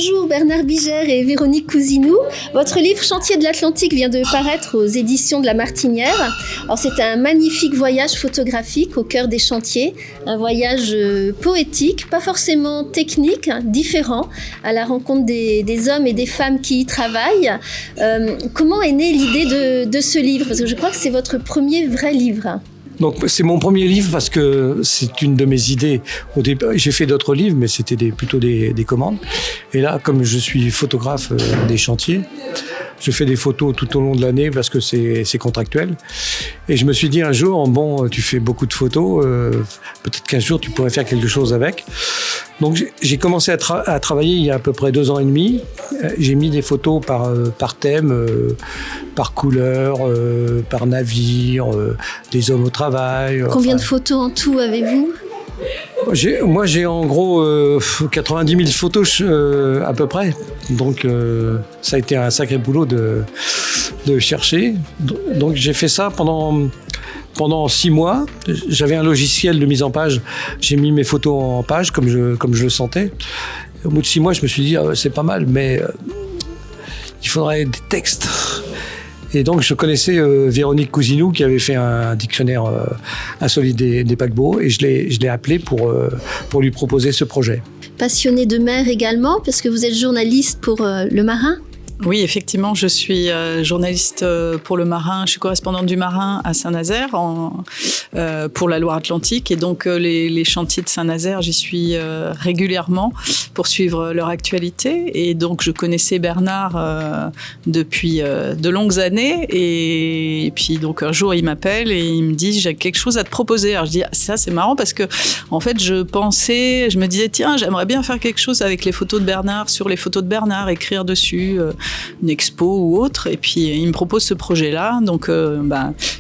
Bonjour Bernard Biger et Véronique Cousinou. Votre livre Chantier de l'Atlantique vient de paraître aux éditions de La Martinière. Alors, c'est un magnifique voyage photographique au cœur des chantiers, un voyage poétique, pas forcément technique, différent, à la rencontre des hommes et des femmes qui y travaillent. Comment est née l'idée de ce livre? Parce que je crois que c'est votre premier vrai livre. Donc c'est mon premier livre parce que c'est une de mes idées. Au départ, j'ai fait d'autres livres, mais c'était plutôt des commandes. Et là, comme je suis photographe des chantiers, je fais des photos tout au long de l'année parce que c'est contractuel. Et je me suis dit un jour, bon, tu fais beaucoup de photos, peut-être qu'un jour tu pourrais faire quelque chose avec. Donc j'ai commencé à travailler il y a à peu près 2 ans et demi. J'ai mis des photos par thème, par couleur, par navire, des hommes au travail. Combien de photos en tout avez-vous ? Moi, j'ai en gros 90 000 photos à peu près. Donc, ça a été un sacré boulot de chercher. Donc, j'ai fait ça pendant 6 mois. J'avais un logiciel de mise en page. J'ai mis mes photos en page comme je le sentais. Au bout de 6 mois, je me suis dit, c'est pas mal, mais il faudrait des textes. Et donc, je connaissais Véronique Cousinou qui avait fait un dictionnaire insolite des paquebots et je l'ai appelé pour lui proposer ce projet. Passionné de mer également, parce que vous êtes journaliste pour Le Marin. Oui, effectivement, je suis journaliste pour Le Marin. Je suis correspondante du Marin à Saint-Nazaire pour la Loire-Atlantique. Et donc, les chantiers de Saint-Nazaire, j'y suis régulièrement pour suivre leur actualité. Et donc, je connaissais Bernard depuis de longues années. Et puis, donc, un jour, il m'appelle et il me dit, j'ai quelque chose à te proposer. Alors, je dis, ça, c'est marrant parce que, en fait, je me disais, tiens, j'aimerais bien faire quelque chose avec les photos de Bernard, sur les photos de Bernard, écrire dessus. Une expo ou autre, et puis il me propose ce projet-là, donc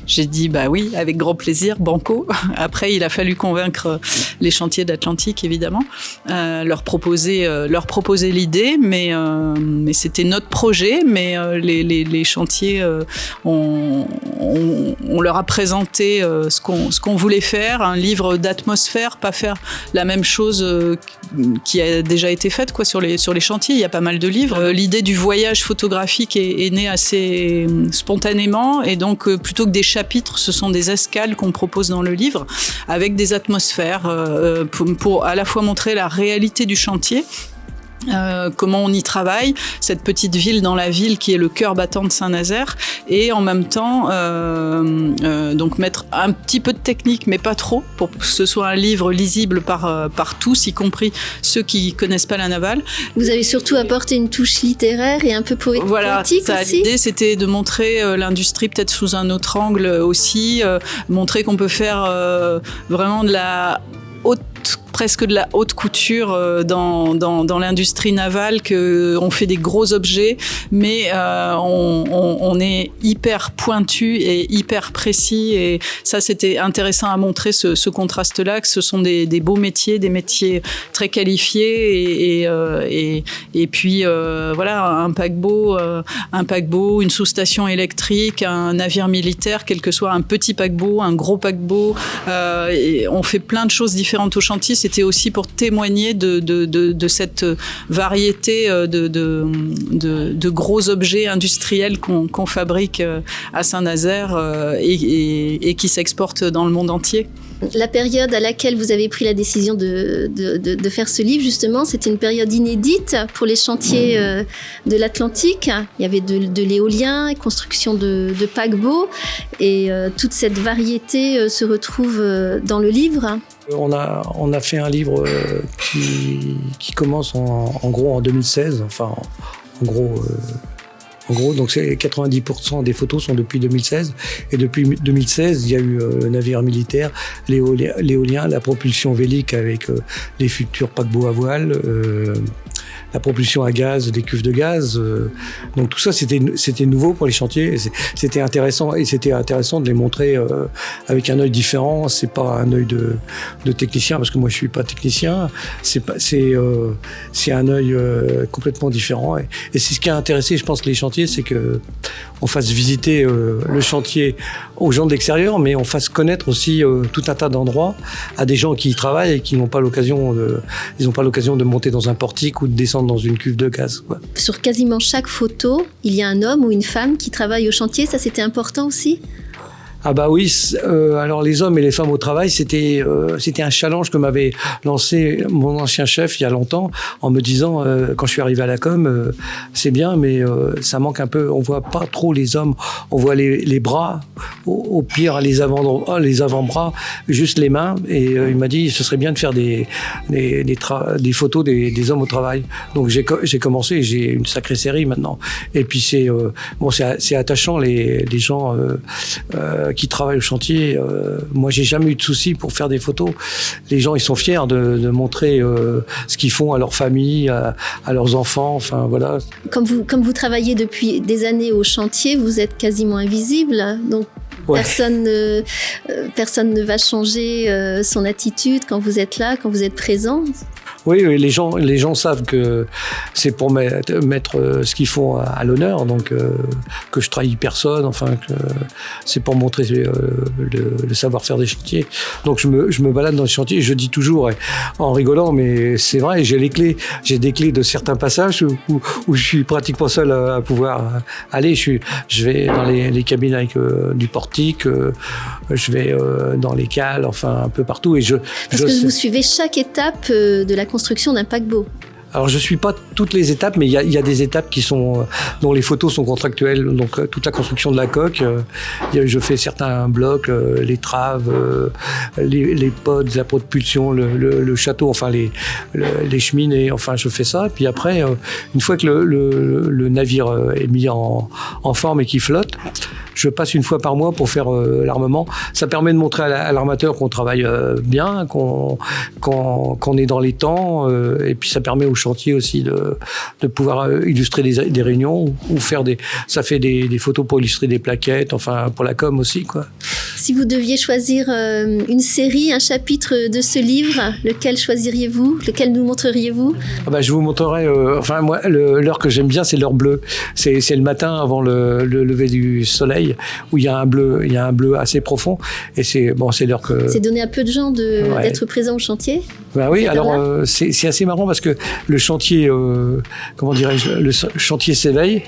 j'ai dit oui, avec grand plaisir, banco. Après, il a fallu convaincre les chantiers d'Atlantique, évidemment, leur proposer l'idée, mais c'était notre projet, mais les chantiers, on leur a présenté ce qu'on voulait faire, un livre d'atmosphère, pas faire la même chose qui a déjà été faite sur les chantiers. Il y a pas mal de livres. L'idée du voyage photographique est née assez spontanément, et donc plutôt que des chapitres, ce sont des escales qu'on propose dans le livre avec des atmosphères pour à la fois montrer la réalité du chantier, comment on y travaille, cette petite ville dans la ville qui est le cœur battant de Saint-Nazaire, et en même temps donc mettre un petit peu de technique mais pas trop, pour que ce soit un livre lisible par tous, y compris ceux qui connaissent pas la navale. Vous avez surtout apporté une touche littéraire et un peu poétique. Voilà, aussi. L'idée c'était de montrer l'industrie peut-être sous un autre angle aussi, montrer qu'on peut faire vraiment de la presque de la haute couture dans l'industrie navale, qu'on fait des gros objets, mais on est hyper pointu et hyper précis, et ça c'était intéressant à montrer, ce contraste-là, que ce sont des beaux métiers, des métiers très qualifiés, et puis voilà, un paquebot, une sous-station électrique, un navire militaire, quel que soit, un petit paquebot, un gros paquebot, et on fait plein de choses différentes au chantier. C'était aussi pour témoigner de cette variété de gros objets industriels qu'on fabrique à Saint-Nazaire et qui s'exportent dans le monde entier. La période à laquelle vous avez pris la décision de faire ce livre, justement, c'était une période inédite pour les chantiers de l'Atlantique. Il y avait de l'éolien, construction de paquebots, et toute cette variété se retrouve dans le livre. On a fait un livre qui commence en gros en 2016, enfin en gros, donc 90% des photos sont depuis 2016. Et depuis 2016, il y a eu le navire militaire, l'éolien, la propulsion vélique avec les futurs paquebots à voile, la propulsion à gaz, des cuves de gaz. Donc tout ça, c'était nouveau pour les chantiers. C'était intéressant, et c'était intéressant de les montrer avec un œil différent. C'est pas un œil de technicien, parce que moi je suis pas technicien. C'est un œil complètement différent. Et c'est ce qui a intéressé, je pense, les chantiers, c'est que on fasse visiter le chantier aux gens de l'extérieur, mais on fasse connaître aussi tout un tas d'endroits à des gens qui y travaillent et qui n'ont pas l'occasion de monter dans un portique ou de descendre descendre dans une cuve de gaz, quoi. Sur quasiment chaque photo, il y a un homme ou une femme qui travaille au chantier. Ça, c'était important aussi ? Ah bah oui, alors les hommes et les femmes au travail, c'était un challenge que m'avait lancé mon ancien chef il y a longtemps, en me disant, quand je suis arrivé à la com, c'est bien, mais ça manque un peu, on voit pas trop les hommes, on voit les bras, au pire les avant-bras, juste les mains, et il m'a dit, ce serait bien de faire des photos des hommes au travail. Donc j'ai commencé, et j'ai une sacrée série maintenant. Et puis c'est attachant les gens qui travaillent au chantier. Moi, j'ai jamais eu de soucis pour faire des photos. Les gens, ils sont fiers de montrer ce qu'ils font à leur famille, à leurs enfants. Enfin, voilà. Comme vous travaillez depuis des années au chantier, vous êtes quasiment invisible. Donc, ouais. Personne ne va changer son attitude quand vous êtes là, quand vous êtes présent. Oui, les gens savent que c'est pour mettre ce qu'ils font à l'honneur, donc que je trahis personne, enfin que c'est pour montrer le savoir-faire des chantiers. Donc je me balade dans les chantiers, je dis toujours en rigolant, mais c'est vrai, j'ai des clés de certains passages où je suis pratiquement seul à pouvoir aller. Je vais dans les cabines avec du portique, je vais dans les cales, enfin un peu partout. Parce que vous suivez chaque étape de la construction d'un paquebot. Alors je suis pas toutes les étapes, mais il y a des étapes dont les photos sont contractuelles. Donc toute la construction de la coque, je fais certains blocs, les traves, les pods, la propulsion, le château, enfin les cheminées, enfin je fais ça. Puis après, une fois que le navire est mis en forme et qu'il flotte, je passe une fois par mois pour faire l'armement. Ça permet de montrer à l'armateur qu'on travaille bien, qu'on est dans les temps, et puis ça permet au chantier aussi de pouvoir illustrer des réunions ou ça fait des photos pour illustrer des plaquettes, enfin pour la com aussi, quoi. Si vous deviez choisir une série, un chapitre de ce livre, lequel choisiriez-vous? Lequel nous montreriez-vous? Je vous montrerai, moi, l'heure que j'aime bien, c'est l'heure bleue. C'est le matin avant le lever du soleil, où il y a un bleu assez profond, et c'est l'heure que... C'est donné à peu de gens d'être présents au chantier? Oui, alors c'est assez marrant parce que le chantier, le chantier s'éveille.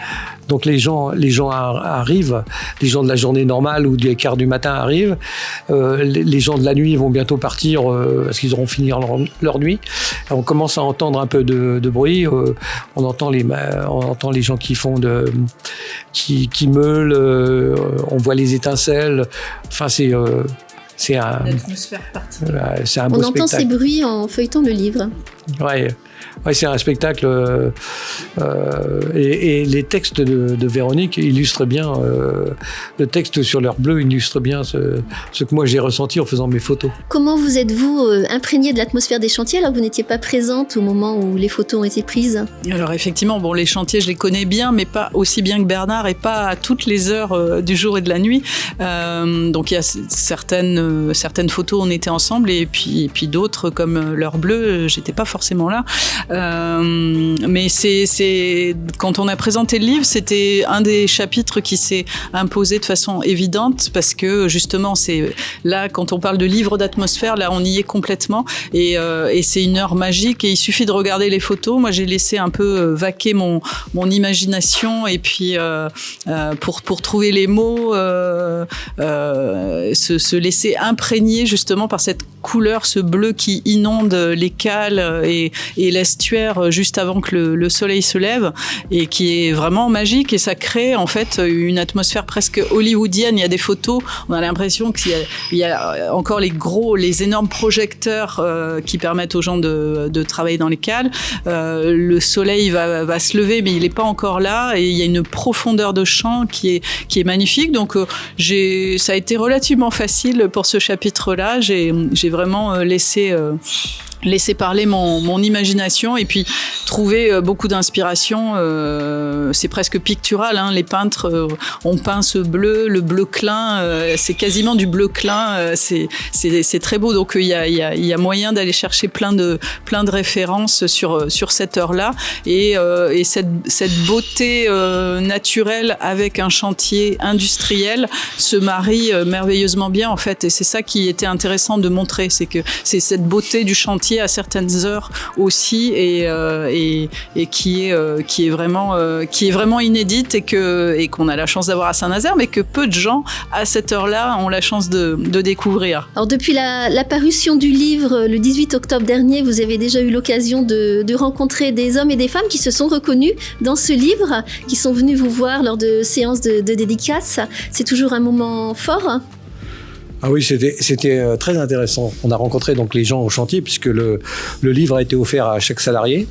Donc les gens arrivent, les gens de la journée normale ou du quart du matin arrivent. Les gens de la nuit vont bientôt partir parce qu'ils auront fini leur nuit. Et on commence à entendre un peu de bruit. On entend les gens qui font qui meulent. On voit les étincelles. Enfin c'est un beau spectacle. On entend ces bruits en feuilletant le livre. Ouais, c'est un spectacle et les textes de Véronique illustrent bien, le texte sur l'heure bleue illustre bien ce que moi j'ai ressenti en faisant mes photos. Comment vous êtes-vous imprégné de l'atmosphère des chantiers alors que vous n'étiez pas présente au moment où les photos ont été prises? Alors effectivement, les chantiers je les connais bien, mais pas aussi bien que Bernard et pas à toutes les heures du jour et de la nuit. Donc il y a certaines photos on était ensemble et puis d'autres comme l'heure bleue, j'étais pas forcément là. Mais c'est quand on a présenté le livre, c'était un des chapitres qui s'est imposé de façon évidente parce que justement c'est là quand on parle de livre d'atmosphère, là on y est complètement et c'est une heure magique et il suffit de regarder les photos. Moi j'ai laissé un peu vaquer mon imagination et puis pour trouver les mots, se laisser imprégner justement par cette couleur, ce bleu qui inonde les cales et l'estuaire juste avant que le soleil se lève et qui est vraiment magique et ça crée en fait une atmosphère presque hollywoodienne. Il y a des photos, on a l'impression qu'il y a encore les énormes projecteurs qui permettent aux gens de travailler dans les cales. Le soleil va se lever mais il n'est pas encore là et il y a une profondeur de champ qui est magnifique. Donc ça a été relativement facile pour ce chapitre-là. J'ai vraiment laisser parler mon imagination et puis trouver beaucoup d'inspiration. C'est presque pictural, hein. Les peintres ont peint ce bleu, le bleu clin, c'est quasiment du bleu clin, c'est très beau. Donc il y a moyen d'aller chercher plein de références sur cette heure-là et cette beauté naturelle avec un chantier industriel se marie merveilleusement bien en fait. Et c'est ça qui était intéressant de montrer, c'est que c'est cette beauté du chantier associé à certaines heures aussi et qui est vraiment inédite et qu'on a la chance d'avoir à Saint-Nazaire, mais que peu de gens à cette heure-là ont la chance de découvrir. Alors depuis la parution du livre le 18 octobre dernier, vous avez déjà eu l'occasion de rencontrer des hommes et des femmes qui se sont reconnus dans ce livre, qui sont venus vous voir lors de séances de dédicaces. C'est toujours un moment fort. Ah oui, c'était très intéressant. On a rencontré donc les gens au chantier puisque le livre a été offert à chaque salarié.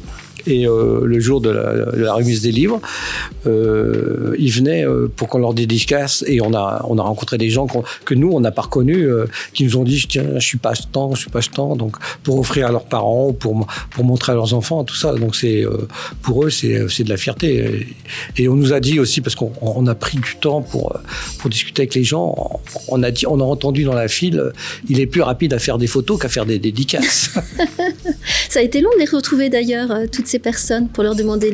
Et le jour de la remise des livres, ils venaient pour qu'on leur dédicace. Et on a rencontré des gens que nous, on n'a pas reconnus, qui nous ont dit tiens, je suis pas achetant, donc pour offrir à leurs parents ou pour montrer à leurs enfants, tout ça. Donc pour eux, c'est de la fierté. Et on nous a dit aussi, parce qu'on a pris du temps pour discuter avec les gens, on a entendu dans la file, il est plus rapide à faire des photos qu'à faire des dédicaces. Ça a été long de les retrouver d'ailleurs, toutes ces personnes, pour leur demander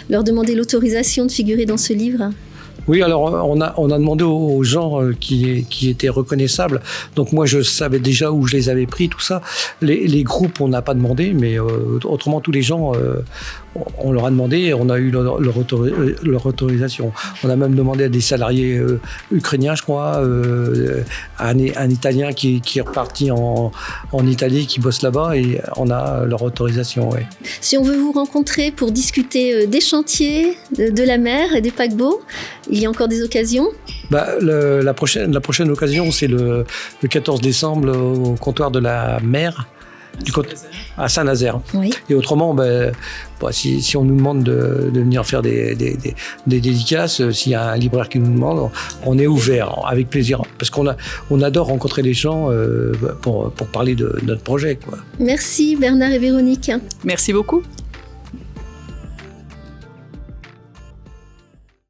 l'autorisation de figurer dans ce livre. Oui, alors on a demandé aux gens qui étaient reconnaissables. Donc moi, je savais déjà où je les avais pris, tout ça. Les groupes, on n'a pas demandé, mais autrement, tous les gens, on leur a demandé et on a eu leur autorisation. On a même demandé à des salariés ukrainiens, je crois, un Italien qui est reparti en Italie, qui bosse là-bas, et on a leur autorisation, ouais. Si on veut vous rencontrer pour discuter des chantiers, de la mer et des paquebots, il y a encore des occasions ? La prochaine occasion, c'est le 14 décembre au comptoir de la mer, à Saint-Nazaire. Oui. Et autrement, si on nous demande de venir faire des dédicaces, s'il y a un libraire qui nous demande, on est ouvert, avec plaisir. Parce qu'on adore rencontrer les gens pour parler de notre projet, quoi. Merci Bernard et Véronique. Merci beaucoup.